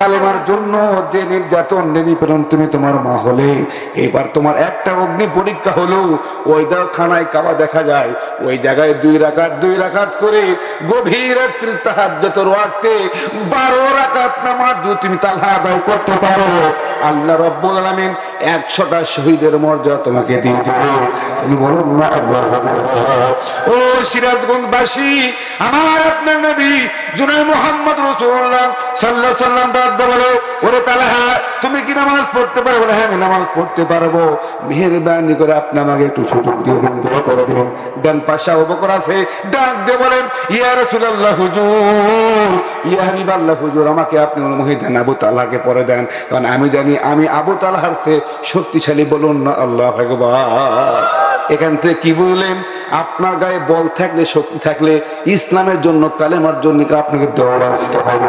কালেমার জন্য যে নির্যাতন নিপীড়ন তুমি তোমার মা হলে, এবার তোমার একটা অগ্নি পরীক্ষা হলো। ওই খানায় কাবা দেখা যায়, ওই জায়গায় 2 রাকাত করে গভীর রাত্রির তাহাজ্জুদের ওয়াক্তে 12 রাকাত নামাজ যদি তুমি তালহা আদায় করতে পারো, আল্লাহ রাব্বুল আলামিন 100টা শহীদের মর্যাদা তোমাকে দিয়ে দিবে। তুমি বলুন না আল্লাহ। ও সিরাজগঞ্জবাসী, আমার আপনার নবী জনাব মুহাম্মদ রাসূলুল্লাহ সাল্লাল্লাহু আলাইহি ওয়াসাল্লাম বলে, ওরে তালহা তুমি কি নামাজ পড়তে পারো? বলে হ্যাঁ আমি নামাজ পড়তে পারবো। মেহেরবানি করে আপনি আমাকে একটু সুযোগ দিয়ে দিন, দোয়া করে দিন। ডান পাশে আবু বকর আছে, ডাক দিয়ে বলেন ইয়া রাসূলুল্লাহ হুজুর, ইয়া হাবিবাল্লাহ হুজুর, আমাকে আপনি অনুমতি দেন, আবু তালহাকে পরে দেন, কারণ আমি জানি আমি আবু তালহার চেয়ে শক্তিশালী। বলুন না আল্লাহু আকবার। এখান থেকে কি বললেন? আপনার গায়ে বল থাকলে, শক্তি থাকলে ইসলামের জন্য, কালেমার জন্য আপনাকে দৌড় আসতে হবে।